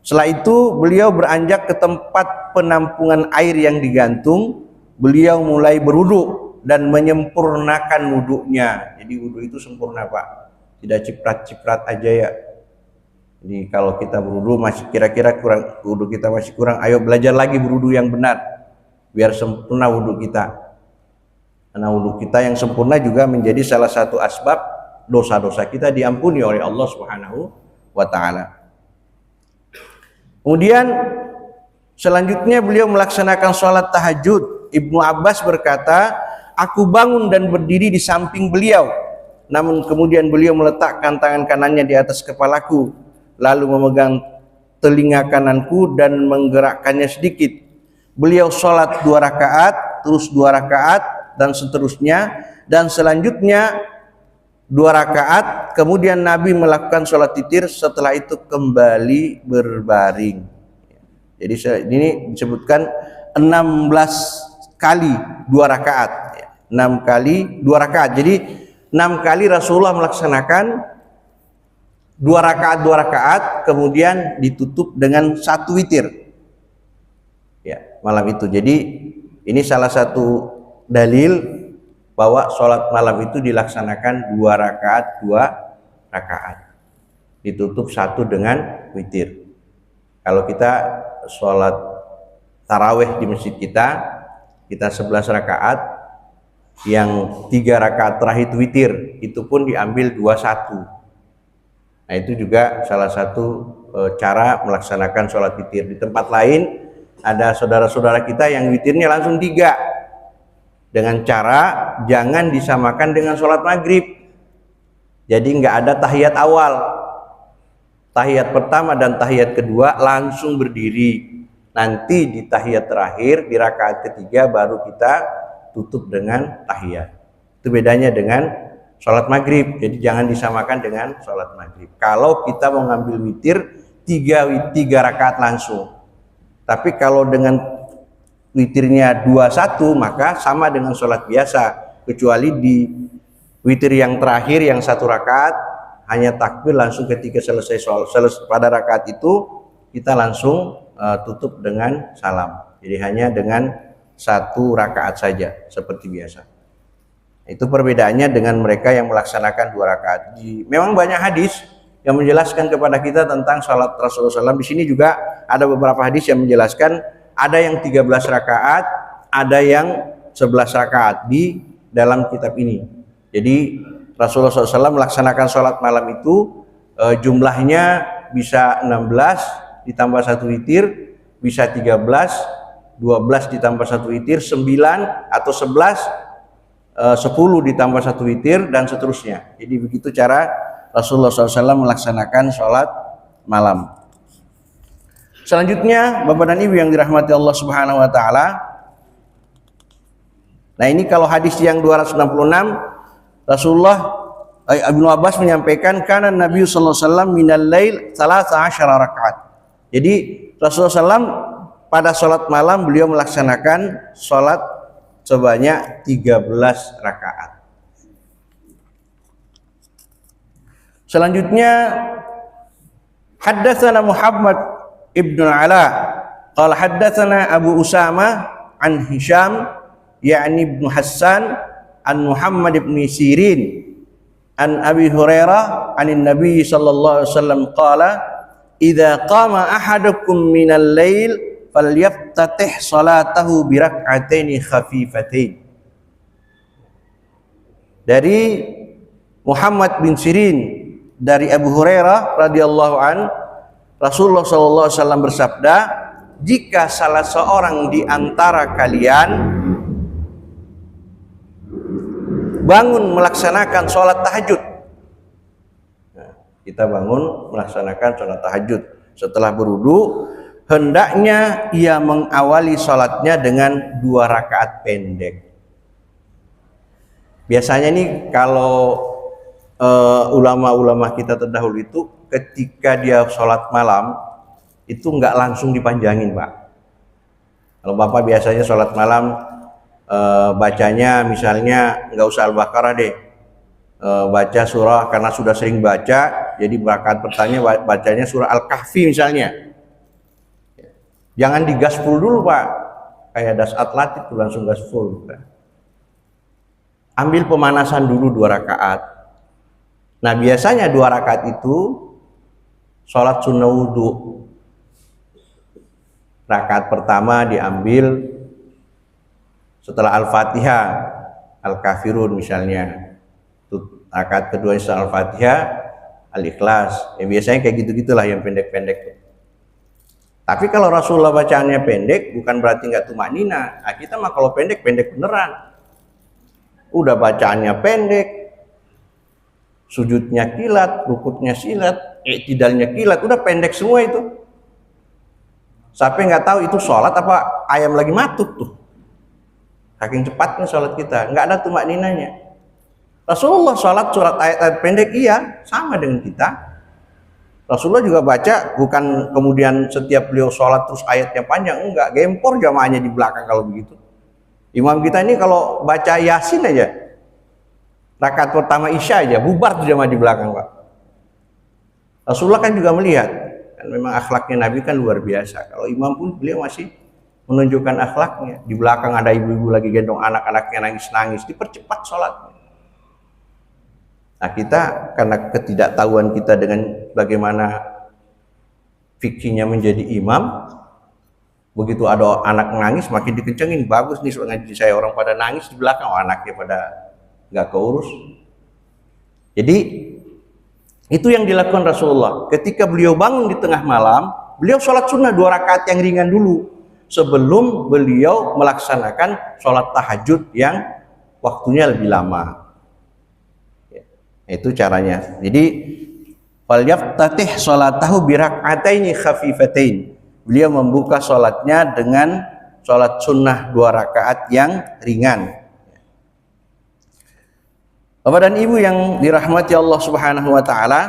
Setelah itu beliau beranjak ke tempat penampungan air yang digantung. Beliau mulai berwudu dan menyempurnakan wudunya. Jadi wudu itu sempurna, Pak. Tidak ciprat-ciprat aja ya. Jadi kalau kita berwudu masih kira-kira kurang, wudu kita masih kurang, ayo belajar lagi berwudu yang benar biar sempurna wudu kita. Karena wudu kita yang sempurna juga menjadi salah satu asbab dosa-dosa kita diampuni oleh Allah Subhanahu wa taala. Kemudian selanjutnya beliau melaksanakan sholat tahajud. Ibnu Abbas berkata, aku bangun dan berdiri di samping beliau. Namun kemudian beliau meletakkan tangan kanannya di atas kepalaku, lalu memegang telinga kananku dan menggerakkannya sedikit. Beliau sholat 2 rakaat, terus 2 rakaat, dan seterusnya. Dan selanjutnya 2 rakaat, kemudian Nabi melakukan sholat witir, setelah itu kembali berbaring. Jadi ini disebutkan 16 kali 2 rakaat, 6 kali 2 rakaat. Jadi 6 kali Rasulullah melaksanakan 2 rakaat, kemudian ditutup dengan 1 witir ya malam itu. Jadi ini salah satu dalil bahwa sholat malam itu dilaksanakan 2 rakaat, 2 rakaat. Ditutup 1 dengan witir. Kalau kita sholat taraweh di masjid kita 11 rakaat, yang 3 rakaat terakhir witir, itu pun diambil 21. Nah itu juga salah satu cara melaksanakan sholat witir. Di tempat lain ada saudara-saudara kita yang witirnya langsung 3, dengan cara jangan disamakan dengan sholat maghrib. Jadi nggak ada tahiyat awal, tahiyat pertama dan tahiyat kedua langsung berdiri. Nanti di tahiyat terakhir, di rakaat ketiga baru kita tutup dengan tahiyat. Itu bedanya dengan sholat maghrib. Jadi jangan disamakan dengan sholat maghrib. Kalau kita mau ngambil witir 3 rakaat langsung. Tapi kalau dengan witirnya 21 maka sama dengan sholat biasa, kecuali di witir yang terakhir yang 1 rakaat hanya takbir langsung ketika selesai pada rakaat itu kita langsung tutup dengan salam. Jadi hanya dengan 1 rakaat saja seperti biasa. Itu perbedaannya dengan mereka yang melaksanakan 2 rakaat. Memang banyak hadis yang menjelaskan kepada kita tentang salat Rasulullah SAW. Di sini juga ada beberapa hadis yang menjelaskan, ada yang 13 rakaat, ada yang 11 rakaat di dalam kitab ini. Jadi Rasulullah SAW melaksanakan sholat malam itu jumlahnya bisa 16 ditambah 1 witir, bisa 13, 12 ditambah 1 witir, 9 atau 11, 10 ditambah 1 witir, dan seterusnya. Jadi begitu cara Rasulullah SAW melaksanakan sholat malam. Selanjutnya, Bapak dan Ibu yang dirahmati Allah Subhanahu wa Ta'ala, nah ini kalau hadis yang 266, Ibnu Abbas menyampaikan, karena Nabi sallallahu alaihi wasallam minal lail 13 rakaat. Jadi Rasulullah SAW pada sholat malam beliau melaksanakan sholat sebanyak 13 rakaat. Selanjutnya, haddatsana Muhammad ibn Ala qala haddatsana Abu Usama an Hisham ya'ni ibn Hassan an Muhammad ibn Sirin an Abi Hurairah anin Nabi sallallahu alaihi wasallam qala idza qama ahadukum minal lail falyaftatih salatahu bi rak'ataini khafifatain. Dari Muhammad bin Sirin dari Abu Hurairah radhiyallahu an, Rasulullah sallallahu alaihi wasallam bersabda, jika salah seorang di antara kalian bangun melaksanakan sholat tahajud. Nah, kita bangun melaksanakan sholat tahajud. Setelah berwudu, hendaknya ia mengawali sholatnya dengan 2 rakaat pendek. Biasanya nih kalau ulama-ulama kita terdahulu itu ketika dia sholat malam itu nggak langsung dipanjangin, Pak. Kalau Bapak biasanya sholat malam bacanya misalnya nggak usah Al-Baqarah deh, baca surah, karena sudah sering baca jadi rakaat pertama bacanya surah Al-Kahfi misalnya. Jangan digaspol dulu, Pak, kayak das atlet itu langsung gaspol. Ambil pemanasan dulu 2 rakaat. Nah biasanya 2 rakaat itu sholat sunnah wudhu. Rakaat pertama diambil setelah Al-Fatihah, Al-Kafirun misalnya. Rakaat kedua setelah Al-Fatihah, Al-Ikhlas. Biasanya kayak gitu-gitulah yang pendek-pendek. Tapi kalau Rasulullah bacaannya pendek, bukan berarti nggak tumanina. Nah, kita mah kalau pendek-pendek beneran. Udah bacaannya pendek, sujudnya kilat, rukutnya silat, i'tidalnya kilat, udah pendek semua itu. Sampai nggak tahu itu sholat apa ayam lagi matuk tuh. Saking cepatnya sholat kita, nggak ada tumakninanya. Rasulullah sholat surat ayat-ayat pendek, iya, sama dengan kita. Rasulullah juga baca, bukan kemudian setiap beliau sholat terus ayatnya panjang, enggak, gempor jamaahnya di belakang kalau begitu. Imam kita ini kalau baca Yasin aja, rakaat pertama Isya aja, bubar tuh jamaah di belakang, Pak. Rasulullah kan juga melihat, kan memang akhlaknya Nabi kan luar biasa. Kalau imam pun beliau masih menunjukkan akhlaknya. Di belakang ada ibu-ibu lagi gendong anak-anaknya nangis-nangis, dipercepat sholatnya. Nah, kita karena ketidaktahuan kita dengan bagaimana fikihnya menjadi imam, begitu ada anak nangis makin dikencengin, bagus nih ngaji saya, orang pada nangis di belakang, anaknya pada nggak keurus. Jadi itu yang dilakukan Rasulullah. Ketika beliau bangun di tengah malam, beliau sholat sunnah 2 rakaat yang ringan dulu sebelum beliau melaksanakan sholat tahajud yang waktunya lebih lama. Itu caranya. Jadi falyaftatih sholatahu birak'ataini khafifatain. Beliau membuka sholatnya dengan sholat sunnah 2 rakaat yang ringan. Bapak dan Ibu yang dirahmati Allah Subhanahu wa taala,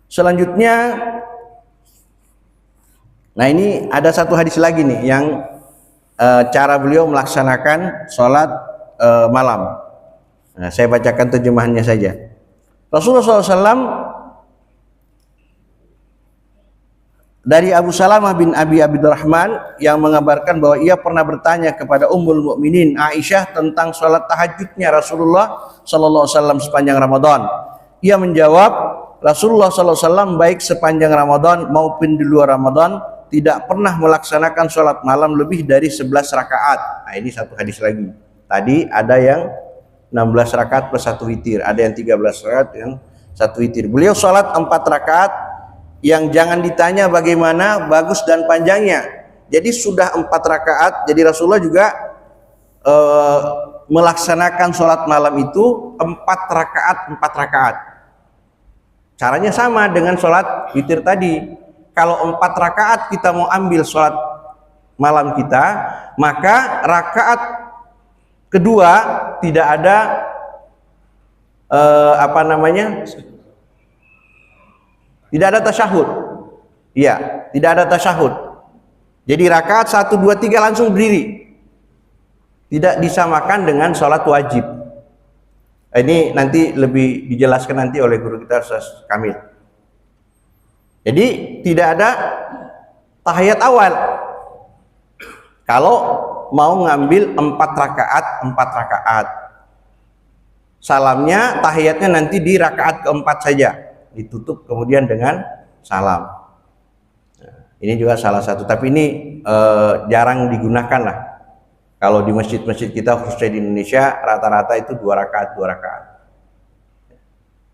selanjutnya, nah ini ada satu hadis lagi nih yang cara beliau melaksanakan sholat malam. Nah, saya bacakan terjemahannya saja. Rasulullah SAW dari Abu Salamah bin Abi Abdurrahman yang mengabarkan bahwa ia pernah bertanya kepada Ummul Mukminin Aisyah tentang sholat tahajudnya Rasulullah SAW sepanjang Ramadan. Ia menjawab, Rasulullah SAW baik sepanjang Ramadan maupun di luar Ramadan tidak pernah melaksanakan sholat malam lebih dari 11 rakaat. Nah, ini satu hadis lagi. Tadi ada yang 16 rakaat plus 1 witir, ada yang 13 rakaat yang 1 witir. Beliau sholat 4 rakaat yang jangan ditanya bagaimana bagus dan panjangnya. Jadi sudah 4 rakaat, jadi Rasulullah juga melaksanakan sholat malam itu 4 rakaat 4 rakaat. Caranya sama dengan sholat witir tadi. Kalau 4 rakaat kita mau ambil sholat malam kita, maka rakaat kedua tidak ada tidak ada tasyahud. Iya, tidak ada tasyahud. Jadi rakaat 1, 2, 3 langsung berdiri. Tidak disamakan dengan sholat wajib. Ini nanti lebih dijelaskan nanti oleh guru kita Ustaz Kamil. Jadi tidak ada tahiyat awal. Kalau mau ngambil 4 rakaat 4 rakaat, salamnya tahiyatnya nanti di rakaat keempat saja, ditutup kemudian dengan salam. Nah, ini juga salah satu, tapi ini jarang digunakan lah. Kalau di masjid-masjid kita khususnya di Indonesia rata-rata itu 2 rakaat 2 rakaat.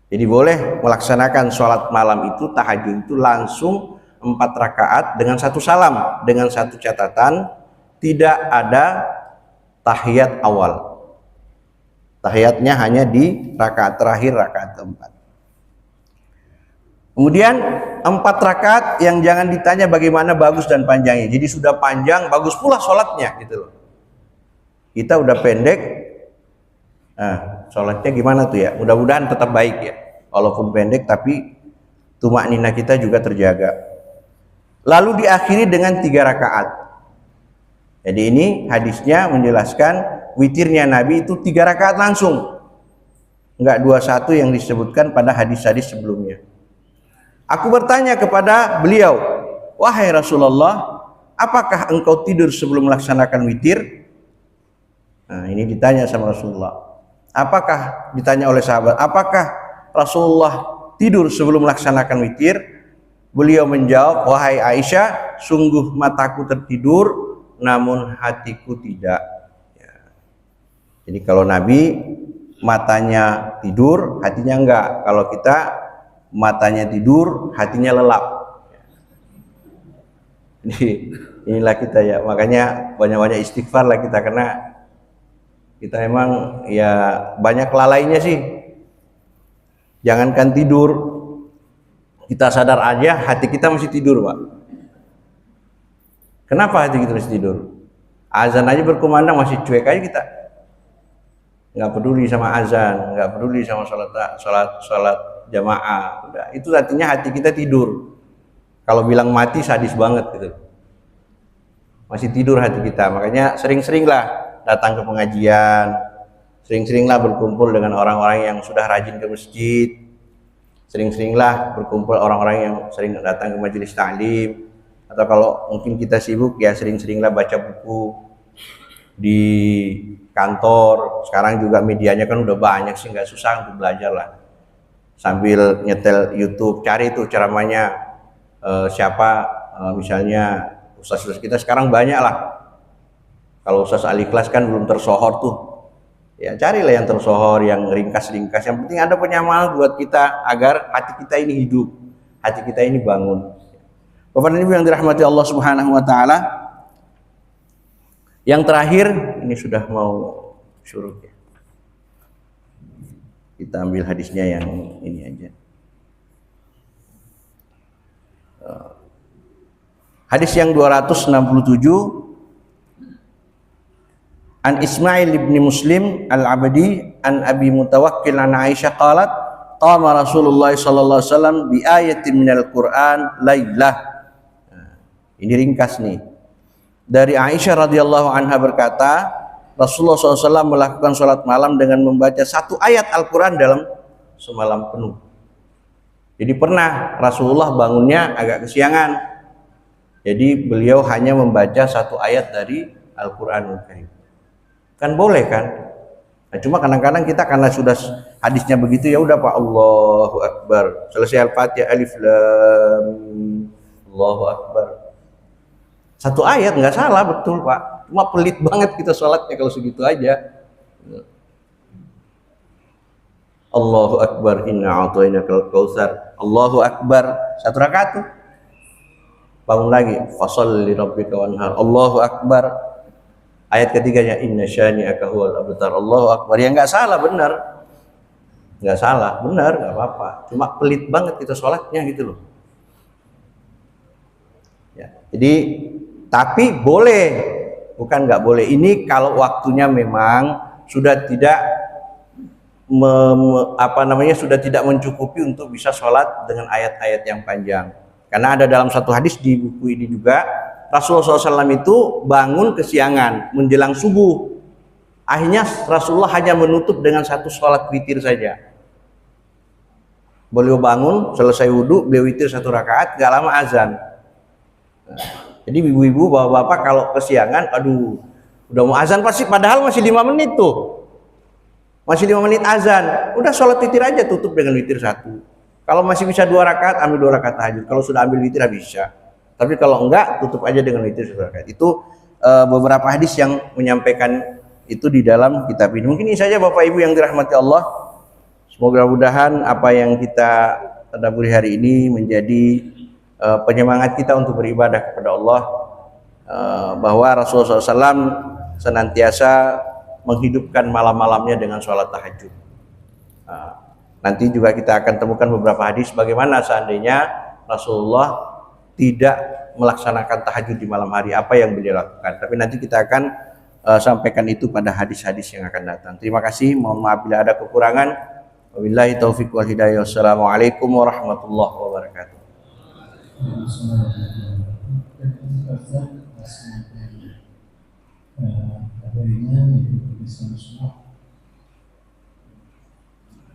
Jadi boleh melaksanakan sholat malam itu, tahajud itu langsung 4 rakaat dengan 1 salam, dengan 1 catatan, tidak ada tahiyat awal. Tahiyatnya hanya di rakaat terakhir, rakaat keempat. Kemudian 4 rakaat yang jangan ditanya bagaimana bagus dan panjangnya. Jadi sudah panjang, bagus pula sholatnya gitu loh. Kita udah pendek, nah sholatnya gimana tuh ya? Mudah-mudahan tetap baik ya. Walaupun pendek tapi tumakninah kita juga terjaga. Lalu diakhiri dengan 3 rakaat. Jadi ini hadisnya menjelaskan witirnya Nabi itu 3 rakaat langsung, enggak 21 yang disebutkan pada hadis-hadis sebelumnya. Aku bertanya kepada beliau, wahai Rasulullah, apakah engkau tidur sebelum melaksanakan witir? Nah, ini ditanya sama Rasulullah. Apakah ditanya oleh sahabat, apakah Rasulullah tidur sebelum melaksanakan witir? Beliau menjawab, wahai Aisyah, sungguh mataku tertidur namun hatiku tidak. Ya. Jadi kalau Nabi matanya tidur, hatinya enggak. Kalau kita matanya tidur, hatinya lelap. Jadi inilah kita ya. Makanya banyak-banyak istighfar lah kita, karena kita emang ya banyak lalainya sih. Jangankan tidur, kita sadar aja hati kita masih tidur, Pak. Kenapa hati kita masih tidur? Azan aja berkumandang masih cuek aja kita. Nggak peduli sama azan, nggak peduli sama sholat jamaah. Udah, itu artinya hati kita tidur. Kalau bilang mati sadis banget gitu. Masih tidur hati kita. Makanya sering-seringlah datang ke pengajian, sering-seringlah berkumpul dengan orang-orang yang sudah rajin ke masjid, sering-seringlah berkumpul orang-orang yang sering datang ke majelis ta'lim. Atau kalau mungkin kita sibuk ya sering-seringlah baca buku di kantor. Sekarang juga medianya kan udah banyak sih, nggak susah untuk belajar lah. Sambil nyetel YouTube, cari tuh ceramahnya siapa, misalnya ustaz-ustaz kita sekarang banyak lah. Kalau Ustaz Ali Kelas kan belum tersohor tuh. Ya carilah yang tersohor, yang ringkas-ringkas. Yang penting ada penyamaan buat kita agar hati kita ini hidup, hati kita ini bangun. Bapak dan Ibu yang dirahmati Allah Subhanahu wa taala. Yang terakhir, ini sudah mau syuruk ya. Kita ambil hadisnya yang ini aja. Hadis yang 267 An Ismail ibn Muslim al-Abdi an Abi Mutawakkil an Aisyah qalat qama Rasulullah sallallahu alaihi wasallam bi ayatin minal Qur'an lailah. Ini ringkas nih. Dari Aisyah radhiyallahu anha berkata, Rasulullah SAW melakukan sholat malam dengan membaca satu ayat Al-Quran dalam semalam penuh. Jadi pernah Rasulullah bangunnya agak kesiangan. Jadi beliau hanya membaca satu ayat dari Al-Quranul Karim. Kan boleh kan? Nah, cuma kadang-kadang kita karena sudah hadisnya begitu, ya udah Pak, Allahu Akbar. Selesai Al-Fatihah, Alif Lam Mim, Allahu Akbar. Satu ayat nggak salah, betul Pak. Cuma pelit banget kita sholatnya kalau segitu aja. Allahu Akbar, inna a'tainakal kautsar. Allahu Akbar, satu rakaat tuh. Bangun lagi, fasholli lirabbika wanhar. Allahu Akbar. Ayat ketiganya, inna syani'aka huwal abtar. Allahu Akbar. Ya nggak salah, benar. Nggak salah, benar, nggak apa-apa. Cuma pelit banget kita sholatnya gitu loh. Ya, jadi tapi boleh, bukan nggak boleh. Ini kalau waktunya memang sudah tidak sudah tidak mencukupi untuk bisa sholat dengan ayat-ayat yang panjang. Karena ada dalam satu hadis di buku ini juga, Rasulullah SAW itu bangun kesiangan menjelang subuh. Akhirnya Rasulullah hanya menutup dengan satu sholat witir saja. Beliau bangun, selesai wudhu, beliau witir satu rakaat, gak lama azan. Jadi ibu-ibu, bapak-bapak kalau kesiangan, aduh, udah mau azan pasti, padahal masih 5 menit tuh. Masih 5 menit azan, udah sholat witir aja, tutup dengan witir satu. Kalau masih bisa 2 rakaat, ambil 2 rakaat tahajud. Kalau sudah ambil witir, bisa. Tapi kalau enggak, tutup aja dengan witir 1 rakaat. Itu beberapa hadis yang menyampaikan itu di dalam kitab ini. Mungkin ini saja Bapak Ibu yang dirahmati Allah. Semoga mudahan apa yang kita tadabburi hari ini menjadi penyemangat kita untuk beribadah kepada Allah, bahwa Rasulullah SAW senantiasa menghidupkan malam-malamnya dengan sholat tahajud. Nanti juga kita akan temukan beberapa hadis bagaimana seandainya Rasulullah tidak melaksanakan tahajud di malam hari, apa yang beliau lakukan. Tapi nanti kita akan sampaikan itu pada hadis-hadis yang akan datang. Terima kasih, mohon maaf bila ada kekurangan. Wabillahi taufiq wal hidayah. Wassalamualaikum warahmatullahi wabarakatuh.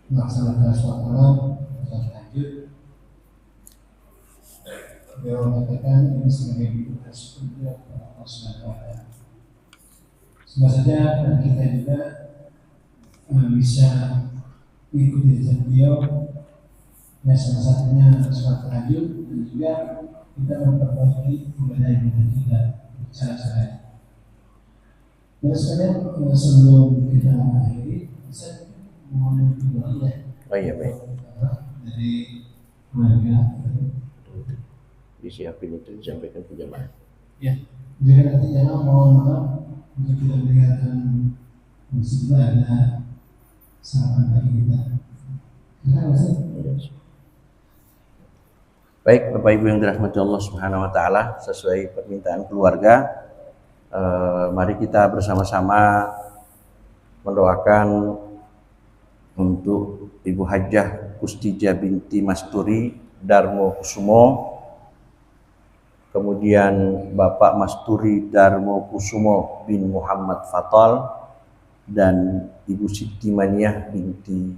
Melaksanakan sholat malam, sholat tahajud. Beliau mengatakan ini sebagai bentuk syukur kepada Allah Subhanahu wa taala. Semoga saja kita juga bisa mengikuti jejak beliau. Ya, salah satunya sholat tahajud, dan juga kita memperbaiki ibadah-ibadah kita cara-cara. Dan sekalian sebelum kita mengakhiri, saya mohon doa ya. Oh iya, baik. Dari keluarga. Disiapin itu disampaikan ke jemaah. Ya, juga nanti jangan mohon maaf untuk kita berikan musibah ada sarapan bagi kita. Terima kasih. Baik, Bapak Ibu yang dirahmati Allah Subhanahu wa taala, sesuai permintaan keluarga, mari kita bersama-sama mendoakan untuk Ibu Hajjah Kustijah binti Masturi Darmo Kusumo, kemudian Bapak Masturi Darmo Kusumo bin Muhammad Fatal, dan Ibu Siti Maniah binti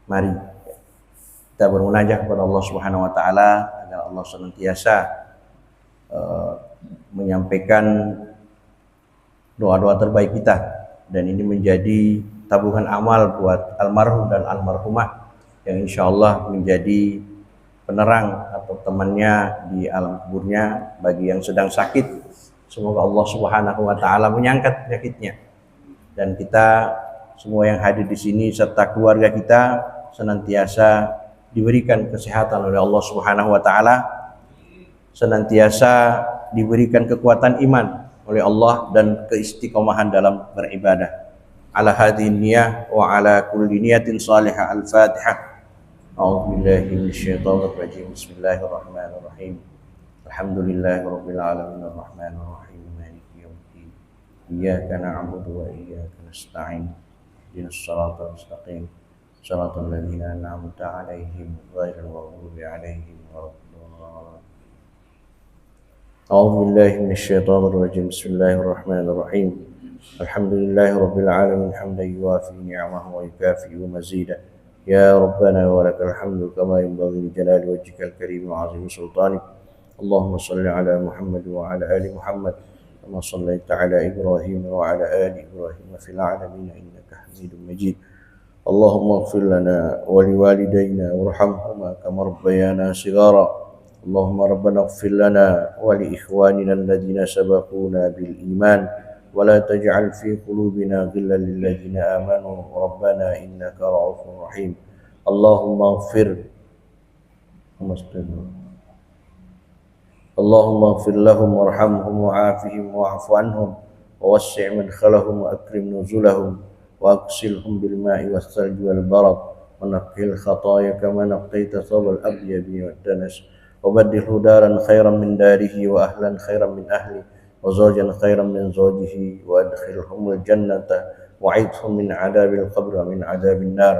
Mari. Kita bermunajat kepada Allah Subhanahu wa taala agar Allah senantiasa menyampaikan doa-doa terbaik kita, dan ini menjadi tabungan amal buat almarhum dan almarhumah yang insya Allah menjadi penerang atau temannya di alam kuburnya bagi yang sedang sakit. Semoga Allah Subhanahu wa taala menyangkat penyakitnya, dan kita semua yang hadir di sini serta keluarga kita senantiasa diberikan kesehatan oleh Allah Subhanahu wa taala, senantiasa diberikan kekuatan iman oleh Allah dan keistiqomahan dalam beribadah. Ala hadhihi niyyah wa ala kulli niyatin salihah. Al-Fatihah. A'udzu billahi minasyaitonir rajim. Bismillahirrahmanirrahim. Alhamdulillahirabbil alamin arrahmanir rahim maliki yaumiddin. Iyyaka na'budu wa iyyaka nasta'in. Ihdinas siratal mustaqim. Shiratal ladzina an'amta 'alaihim ghairil maghdubi 'alaihim waladdallin. أعوذ بالله من الشيطان الرجيم. بسم الله الرحمن الرحيم. الحمد لله رب العالمين حمدا يوافي نعمه ويكافئ مزيدا. يا ربنا ولك الحمد كما ينبغي لجلال وجهك الكريم وعظيم سلطانك. اللهم صل على محمد وعلى آل محمد كما صليت على إبراهيم وعلى آل إبراهيم في العالمين إنك حميد مجيد. اللهم اغفر لنا ولوالدينا وارحمهما كما ربيانا صغارا. اللهم ربنا اغفر لنا ولإخواننا الذين سبقونا بالإيمان ولا تجعل في قلوبنا غلا للذين آمنوا ربنا إنك رؤوف رحيم. اللهم اغفر لهم وارحمهم وعافهم واعف عنهم ووسع مدخلهم وأكرم نزلهم وأغسلهم بالماء والثلج والبرد ونقي الخطايا كما نقيت ثوب الأبيض والدنس وبدله دارا خيرا من داره وأهلا خيرا من أهله وزوجا خيرا من زوجه وأدخلهم الجنة وعيدهم من عذاب القبر ومن عذاب النار.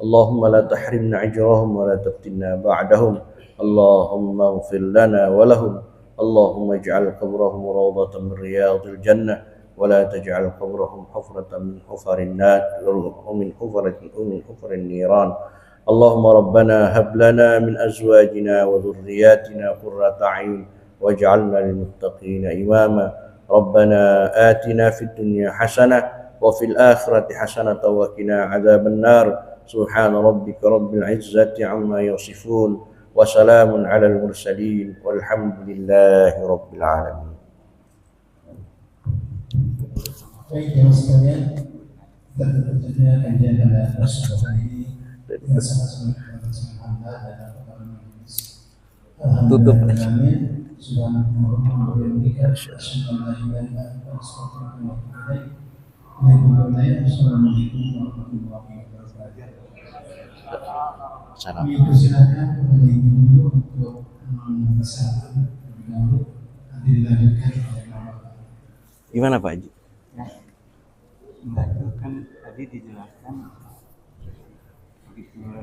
اللهم لا تحرمنا أجرهم ولا تفتنا بعدهم. اللهم اغفر لنا ولهم. اللهم اجعل قبرهم روضة من رياض الجنة ولا تجعل قبرهم حفرة من حفر النار ومن حفر النيران. اللهم ربنا هب لنا من أزواجنا وذرياتنا قرة أعين واجعلنا للمتقين إماما. ربنا آتنا في الدنيا حسنة وفي الآخرة حسنة وقنا عذاب النار. سبحان ربك رب العزة عما يصفون وسلام على المرسلين والحمد لله رب العالمين. Baik, teman sekalian, kita tentunya kajian pada kesempatan ini dengan sama-sama kepada hamba dan kepada majelis. Tutup. Amin. Subhanallah wa bihamdihi asyhadu an la ilaha illa anta astaghfiruka wa atubu ilaik. Assalamualaikum warahmatullahi wabarakatuh. Salam. Silakan kepada ibu dulu untuk mempersiapkan terlebih dahulu, nanti dilanjutkan oleh Bapak. Gimana Pak Haji? Nah, itu kan tadi dijelaskan begitu